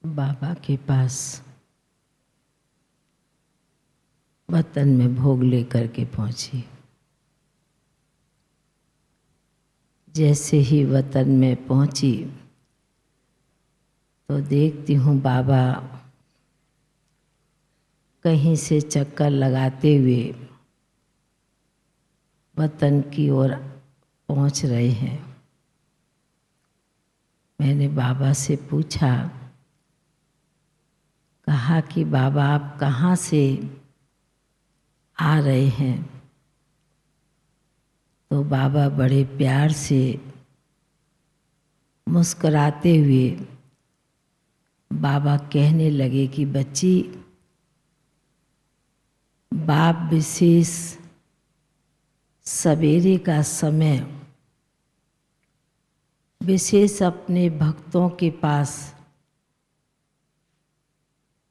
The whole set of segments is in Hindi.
बाबा के पास वतन में भोग लेकर के पहुंची। जैसे ही वतन में पहुंची तो देखती हूँ बाबा कहीं से चक्कर लगाते हुए वतन की ओर पहुंच रहे हैं। मैंने बाबा से पूछा, कहा कि बाबा आप कहाँ से आ रहे हैं? तो बाबा बड़े प्यार से मुस्कुराते हुए बाबा कहने लगे कि बच्ची, बाप विशेष सवेरे का समय विशेष अपने भक्तों के पास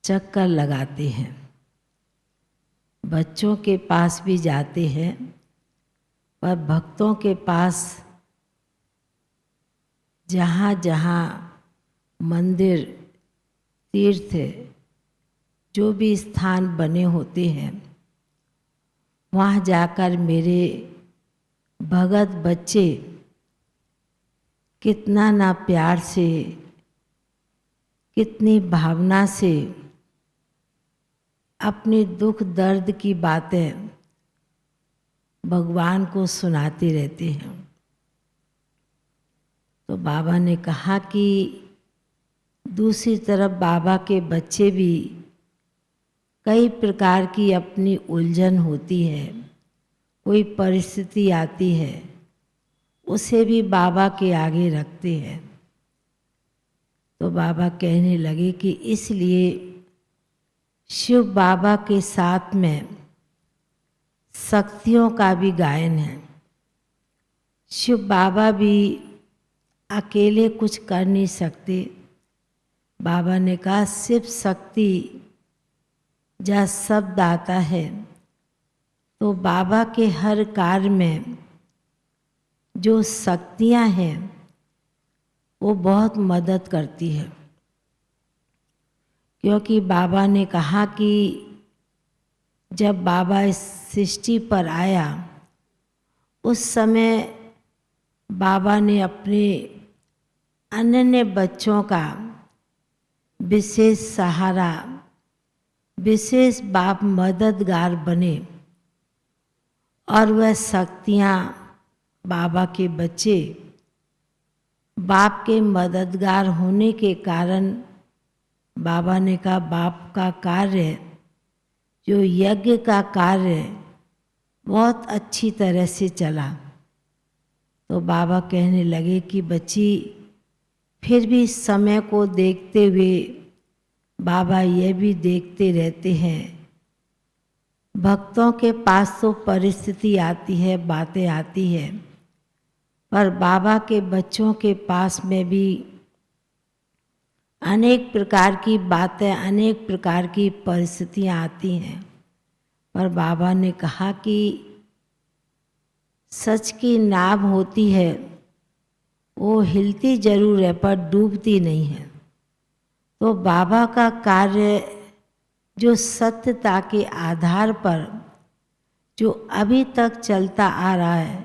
चक्कर लगाते हैं। बच्चों के पास भी जाते हैं, पर भक्तों के पास जहाँ जहाँ मंदिर, तीर्थ, जो भी स्थान बने होते हैं, वहाँ जाकर मेरे भगत बच्चे कितना ना प्यार से, कितनी भावना से अपने दुख दर्द की बातें भगवान को सुनाते रहते हैं। तो बाबा ने कहा कि दूसरी तरफ बाबा के बच्चे भी कई प्रकार की अपनी उलझन होती है, कोई परिस्थिति आती है, उसे भी बाबा के आगे रखते हैं। तो बाबा कहने लगे कि इसलिए शिव बाबा के साथ में शक्तियों का भी गायन है। शिव बाबा भी अकेले कुछ कर नहीं सकते। बाबा ने कहा सिर्फ शक्ति जहाँ शब्द आता है तो बाबा के हर कार्य में जो शक्तियाँ हैं वो बहुत मदद करती है। क्योंकि बाबा ने कहा कि जब बाबा इस सृष्टि पर आया उस समय बाबा ने अपने अनन्य बच्चों का विशेष सहारा, विशेष बाप मददगार बने और वह शक्तियाँ बाबा के बच्चे बाप के मददगार होने के कारण बाबा ने कहा बाप का कार्य, जो यज्ञ का कार्य बहुत अच्छी तरह से चला। तो बाबा कहने लगे कि बच्ची, फिर भी समय को देखते हुए बाबा ये भी देखते रहते हैं, भक्तों के पास तो परिस्थिति आती है, बातें आती है, पर बाबा के बच्चों के पास में भी अनेक प्रकार की बातें, अनेक प्रकार की परिस्थितियाँ आती हैं। पर बाबा ने कहा कि सच की नाव होती है, वो हिलती जरूर है पर डूबती नहीं है। तो बाबा का कार्य जो सत्यता के आधार पर जो अभी तक चलता आ रहा है,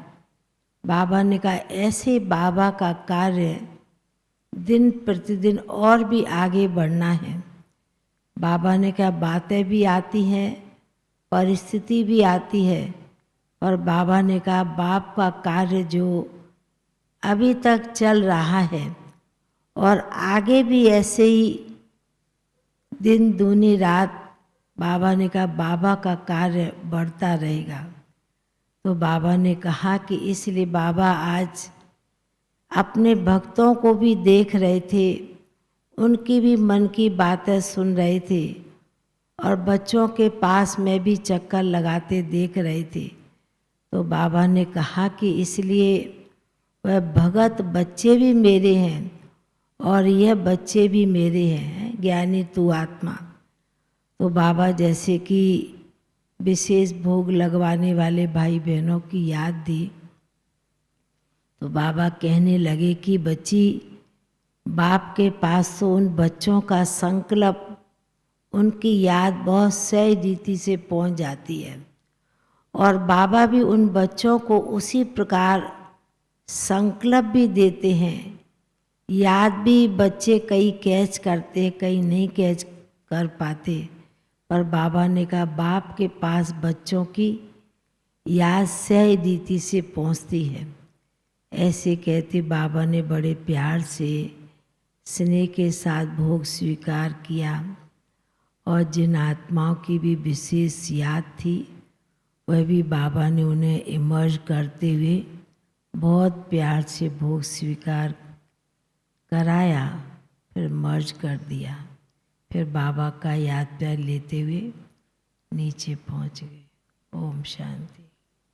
बाबा ने कहा ऐसे बाबा का कार्य दिन प्रतिदिन और भी आगे बढ़ना है। बाबा ने कहा बातें भी आती हैं, परिस्थिति भी आती है, और बाबा ने कहा बाप का कार्य जो अभी तक चल रहा है और आगे भी ऐसे ही दिन दूनी रात, बाबा ने कहा बाबा का कार्य बढ़ता रहेगा। तो बाबा ने कहा कि इसलिए बाबा आज अपने भक्तों को भी देख रहे थे, उनकी भी मन की बातें सुन रहे थे और बच्चों के पास में भी चक्कर लगाते देख रहे थे। तो बाबा ने कहा कि इसलिए वह भगत बच्चे भी मेरे हैं और यह बच्चे भी मेरे हैं, ज्ञानी तू आत्मा। तो बाबा जैसे कि विशेष भोग लगवाने वाले भाई बहनों की याद दी। तो बाबा कहने लगे कि बच्ची, बाप के पास तो उन बच्चों का संकल्प, उनकी याद बहुत सहज रीति से पहुंच जाती है और बाबा भी उन बच्चों को उसी प्रकार संकल्प भी देते हैं। याद भी बच्चे कई कैच करते, कई नहीं कैच कर पाते, पर बाबा ने कहा बाप के पास बच्चों की याद सहज रीति से पहुंचती है। ऐसे कहते बाबा ने बड़े प्यार से स्नेह के साथ भोग स्वीकार किया और जिन आत्माओं की भी विशेष याद थी वह भी बाबा ने उन्हें इमर्ज करते हुए बहुत प्यार से भोग स्वीकार कराया, फिर मर्ज कर दिया। फिर बाबा का याद प्यार लेते हुए नीचे पहुंच गए। ओम शांति।